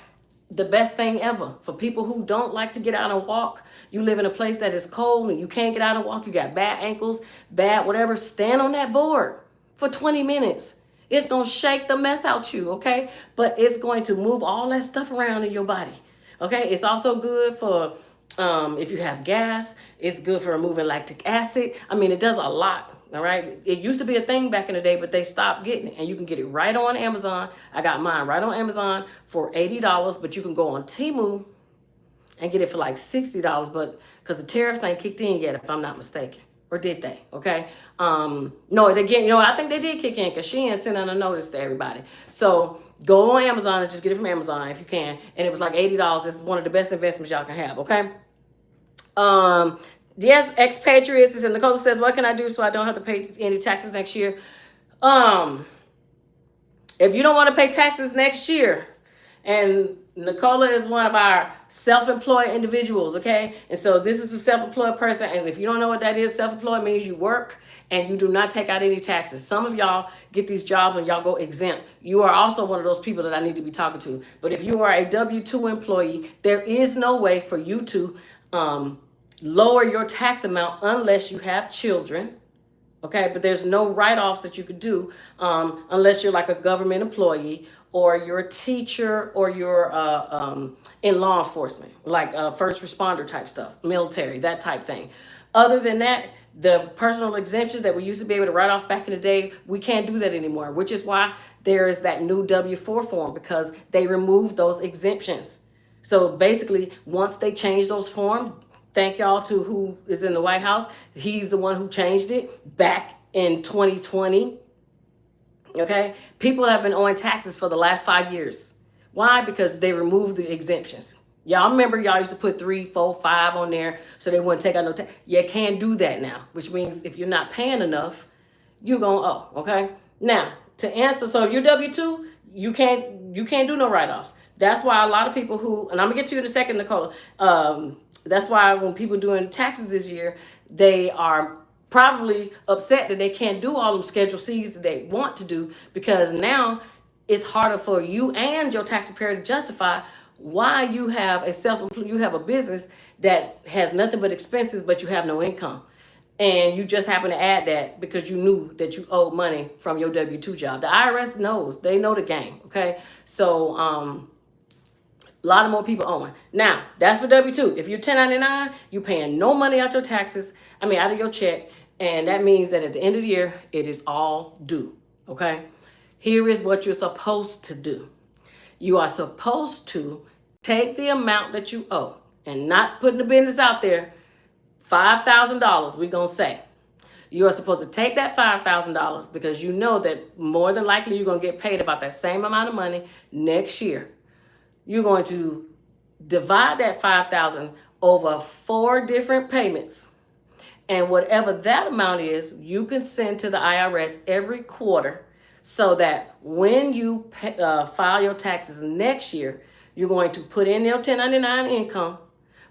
the best thing ever. For people who don't like to get out and walk, you live in a place that is cold and you can't get out and walk, you got bad ankles, bad whatever, stand on that board for 20 minutes. It's going to shake the mess out you, okay? But it's going to move all that stuff around in your body, okay? It's also good for, if you have gas, it's good for removing lactic acid. I mean, it does a lot. All right. It used to be a thing back in the day, but they stopped getting it. And you can get it right on Amazon. I got mine right on Amazon for $80, but you can go on Temu and get it for like $60, but because the tariffs ain't kicked in yet, if I'm not mistaken. Or did they? Okay. No, again, I think they did kick in, because she ain't sending a notice to everybody. So go on Amazon and just get it from Amazon if you can. And it was like $80. It's one of the best investments y'all can have. Okay. Yes, expatriates, and Nicole says, what can I do so I don't have to pay any taxes next year? If you don't want to pay taxes next year, and Nicola is one of our self-employed individuals, okay? And so this is a self-employed person, and if you don't know what that is, self-employed means you work and you do not take out any taxes. Some of y'all get these jobs and y'all go exempt. You are also one of those people that I need to be talking to. But if you are a W-2 employee, there is no way for you to lower your tax amount unless you have children, okay? But there's no write-offs that you could do unless you're like a government employee, or you're a teacher, or you're in law enforcement, like first responder type stuff, military, that type thing. Other than that, the personal exemptions that we used to be able to write off back in the day, we can't do that anymore, which is why there is that new W-4 form, because they removed those exemptions. So basically, once they changed those forms, thank y'all to who is in the White House. He's the one who changed it back in 2020. Okay? People have been owing taxes for the last 5 years. Why? Because they removed the exemptions. Y'all remember y'all used to put 3, 4, 5 on there so they wouldn't take out no tax. You can't do that now, which means if you're not paying enough, you're going to owe. Okay? Now, to answer, so if you're W-2, you can't do no write-offs. That's why a lot of people who, and I'm going to get to you in a second, Nicole, that's why when people doing taxes this year, they are probably upset that they can't do all them Schedule C's that they want to do, because now it's harder for you and your tax preparer to justify why you have a business that has nothing but expenses, but you have no income. And you just happen to add that because you knew that you owed money from your W-2 job. The IRS knows, they know the game. Okay. So, a lot of more people owing. Now, that's for W-2. If you're 1099, you're paying no money out your taxes, out of your check. And that means that at the end of the year, it is all due. Okay? Here is what you're supposed to do. You are supposed to take the amount that you owe and not putting the business out there, $5,000, we're going to say. You are supposed to take that $5,000 because you know that more than likely you're going to get paid about that same amount of money next year. You're going to divide that $5,000 over 4 different payments. And whatever that amount is, you can send to the IRS every quarter so that when you file your taxes next year, you're going to put in your 1099 income,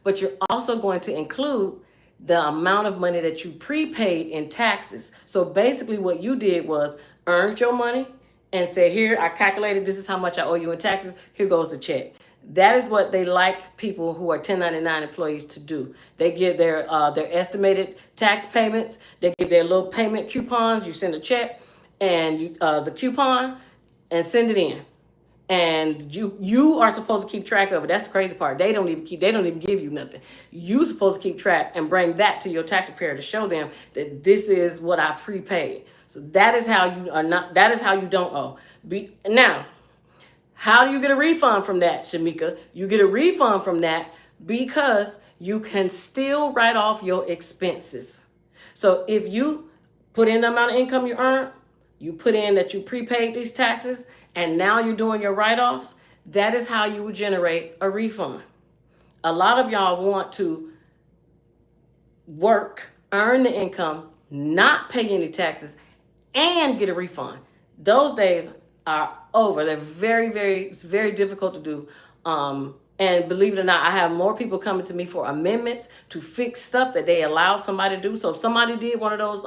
but you're also going to include the amount of money that you prepaid in taxes. So basically what you did was earned your money and said, here, I calculated, this is how much I owe you in taxes. Here goes the check. That is what they like people who are 1099 employees to do. They give their estimated tax payments. They give their little payment coupons. You send a check and the coupon and send it in. And you are supposed to keep track of it. That's the crazy part. They don't even give you nothing. You're supposed to keep track and bring that to your tax preparer to show them that this is what I prepaid. So that is how you don't owe. Now, how do you get a refund from that, Shamika? You get a refund from that because you can still write off your expenses. So if you put in the amount of income you earn, you put in that you prepaid these taxes, and now you're doing your write-offs, that is how you would generate a refund. A lot of y'all want to work, earn the income, not pay any taxes, and get a refund. Those days are over. They're it's very difficult to do. And believe it or not, I have more people coming to me for amendments to fix stuff that they allow somebody to do. So if somebody did one of those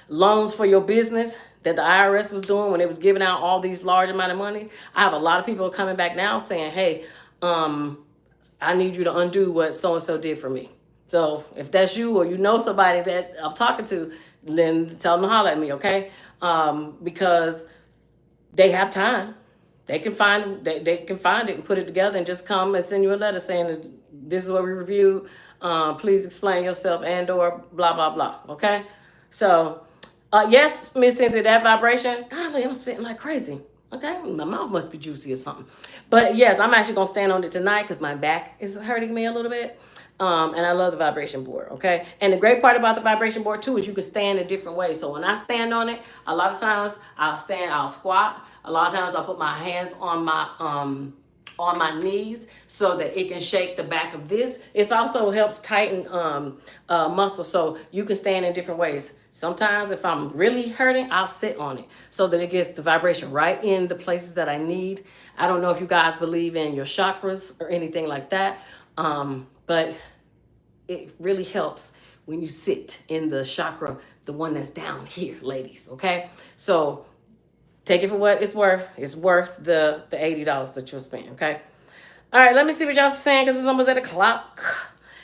loans for your business that the IRS was doing when it was giving out all these large amount of money, I have a lot of people coming back now saying, hey, I need you to undo what so-and-so did for me. So if that's you or you know somebody that I'm talking to, then tell them to holler at me, okay? Because they have time. They can find it and put it together and just come and send you a letter saying this is what we reviewed. Please explain yourself and or blah, blah, blah, okay? So, yes, Miss Cynthia, that vibration, golly, I'm spitting like crazy. Okay, my mouth must be juicy or something. But yes, I'm actually going to stand on it tonight because my back is hurting me a little bit. And I love the vibration board, okay? And the great part about the vibration board, too, is you can stand in different ways. So when I stand on it, a lot of times I'll squat. A lot of times I'll put my hands on my knees so that it can shake the back of this. It also helps tighten muscle, so you can stand in different ways. Sometimes if I'm really hurting, I'll sit on it so that it gets the vibration right in the places that I need. I don't know if you guys believe in your chakras or anything like that, but it really helps when you sit in the chakra, the one that's down here, ladies, okay? So take it for what it's worth. It's worth the $80 that you'll spend, okay? All right, let me see what y'all saying because it's almost at the clock.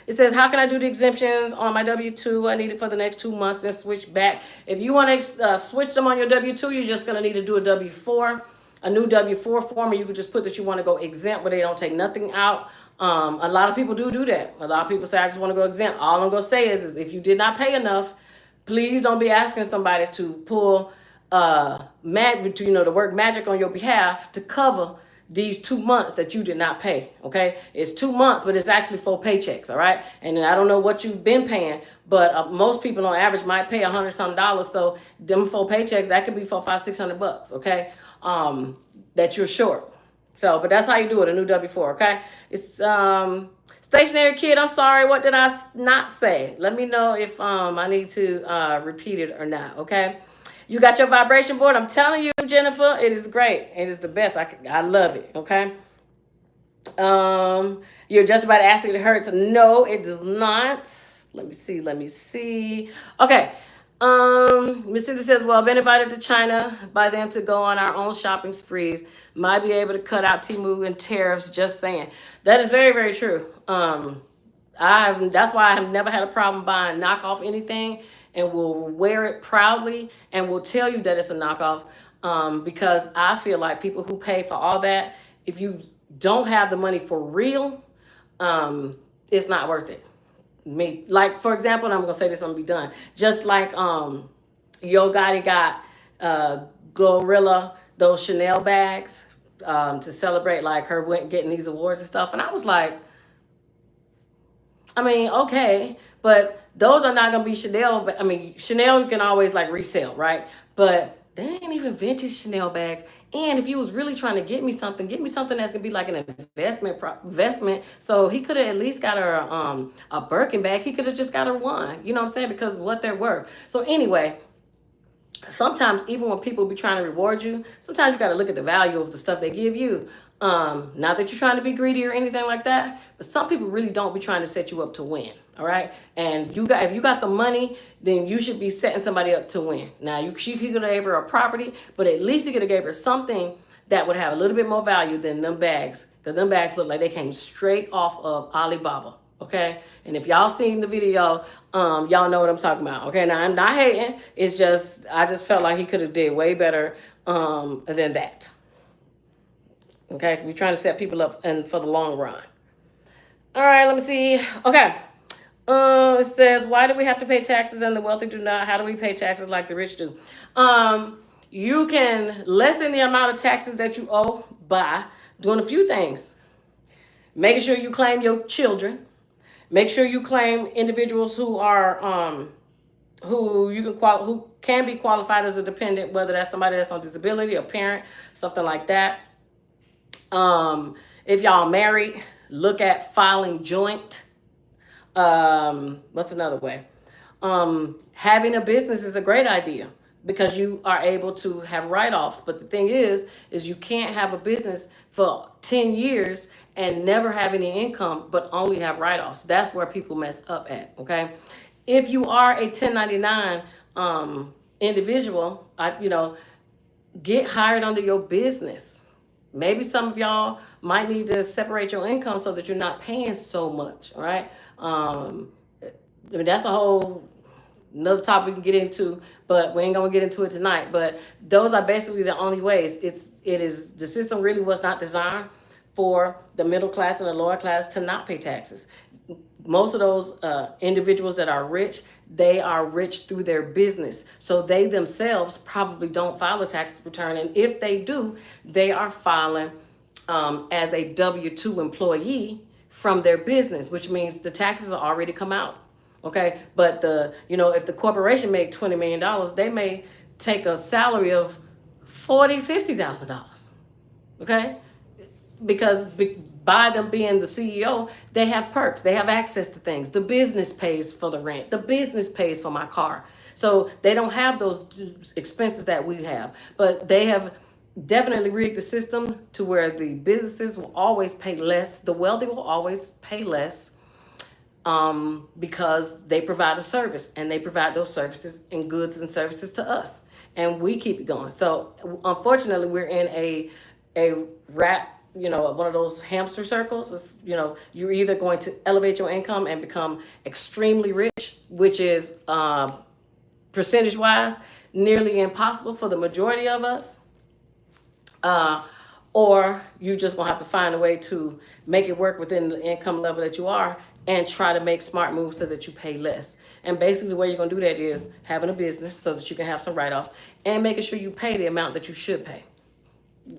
It says, how can I do the exemptions on my W-2? I need it for the next 2 months, then switch back. If you want to switch them on your W-2, you're just going to need to do a W-4, a new W-4 form, and you can just put that you want to go exempt where they don't take nothing out. A lot of people do that. A lot of people say, I just want to go exempt. All I'm going to say is if you did not pay enough, please don't be asking somebody to pull to work magic on your behalf to cover these 2 months that you did not pay. Okay, it's 2 months, but it's actually 4 paychecks. All right, and I don't know what you've been paying, but most people on average might pay $100-some. So them 4 paychecks, that could be for $500-600. Okay, that you're short. So, but that's how you do it. A new W-4. Okay, it's stationary kid. I'm sorry. What did I not say? Let me know if I need to repeat it or not. Okay. You got your vibration board. I'm telling you, Jennifer, it is great. It is the best. I love it. Okay. You're just about to ask if it hurts. No, it does not. Let me see. Okay. Miss Cindy says, well, I've been invited to China by them to go on our own shopping sprees. Might be able to cut out Temu and tariffs, just saying. That is very, very true. That's why I have never had a problem buying knockoff anything, and will wear it proudly and will tell you that it's a knockoff, because I feel like people who pay for all that, if you don't have the money for real, it's not worth it. Me, like, for example, and I'm gonna say this, I'm gonna be done. Just like Yo Gotti got Glorilla those Chanel bags to celebrate like her getting these awards and stuff, and I was like, I mean, okay, but those are not gonna be Chanel. But I mean, Chanel you can always like resell, right? But they ain't even vintage Chanel bags. And if you was really trying to get me something that's gonna be like an investment. So he could have at least got her a Birkin bag. He could have just got her one. You know what I'm saying? Because of what they're worth. So anyway, sometimes even when people be trying to reward you, sometimes you got to look at the value of the stuff they give you. Not that you're trying to be greedy or anything like that, but some people really don't be trying to set you up to win. All right, and if you got the money, then you should be setting somebody up to win. Now she could have gave her a property, but at least he could have gave her something that would have a little bit more value than them bags, because them bags look like they came straight off of Alibaba. Okay, and if y'all seen the video, y'all know what I'm talking about. Okay, now I'm not hating. It's just I just felt like he could have did way better than that. Okay, we're trying to set people up and for the long run. All right, let me see. Okay. It says, why do we have to pay taxes and the wealthy do not? How do we pay taxes like the rich do? You can lessen the amount of taxes that you owe by doing a few things. Making sure you claim your children. Make sure you claim individuals who are who can be qualified as a dependent, whether that's somebody that's on disability, a parent, something like that. If y'all married, look at filing joint. What's another way? Having a business is a great idea because you are able to have write-offs. But the thing is you can't have a business for 10 years and never have any income, but only have write-offs. That's where people mess up at, okay? If you are a 1099 individual, get hired under your business. Maybe some of y'all might need to separate your income so that you're not paying so much, all right? I mean, that's a whole another topic we can get into, but we ain't gonna get into it tonight. But those are basically the only ways. The system really was not designed for the middle class and the lower class to not pay taxes. Most of those individuals that are rich, they are rich through their business. So they themselves probably don't file a tax return. And if they do, they are filing as a W-2 employee from their business, which means the taxes are already come out. Okay, but if the corporation made $20 million, they may take a salary of $50,000. Okay, because by them being the CEO, they have perks, they have access to things. The business pays for the rent, the business pays for my car, so they don't have those expenses that we have. But they have definitely rigged the system to where the businesses will always pay less, the wealthy will always pay less. Because they provide a service and they provide those services and goods and services to us, and we keep it going. So unfortunately, we're in a rat, one of those hamster circles. It's, you're either going to elevate your income and become extremely rich, which is percentage wise nearly impossible for the majority of us. Or you just gonna have to find a way to make it work within the income level that you are and try to make smart moves so that you pay less. And basically the way you're gonna do that is having a business so that you can have some write-offs and making sure you pay the amount that you should pay.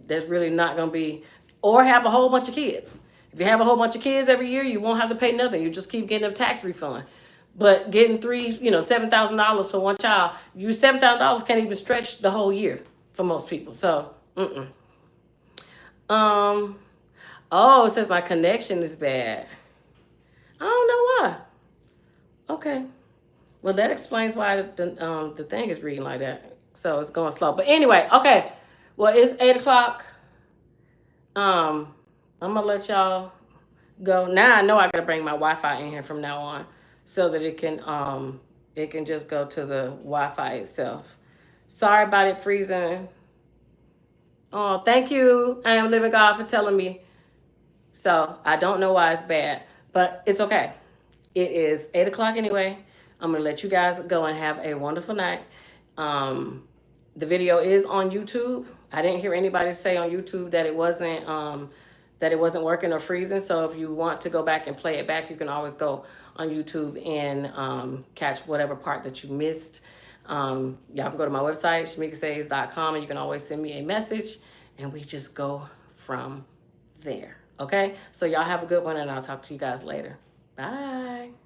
That's really not gonna be, or have a whole bunch of kids. If you have a whole bunch of kids every year, you won't have to pay nothing. You just keep getting a tax refund. But getting $7,000 for one child, $7,000 can't even stretch the whole year for most people. So, it says my connection is bad. I don't know why. Okay. Well, that explains why the thing is reading like that. So it's going slow. But anyway, okay. Well, it's 8 o'clock. I'm gonna let y'all go. Now I know I gotta bring my Wi-Fi in here from now on so that it can it can just go to the Wi-Fi itself. Sorry about it freezing. Oh, thank you. I am living God for telling me. So I don't know why it's bad, but it's okay. It is 8 o'clock anyway. I'm gonna let you guys go and have a wonderful night. The video is on YouTube. I didn't hear anybody say on YouTube that it wasn't working or freezing. So if you want to go back and play it back, you can always go on YouTube and catch whatever part that you missed. Y'all can go to my website, shamikasaves.com, and you can always send me a message, and we just go from there. Okay? So y'all have a good one, and I'll talk to you guys later. Bye.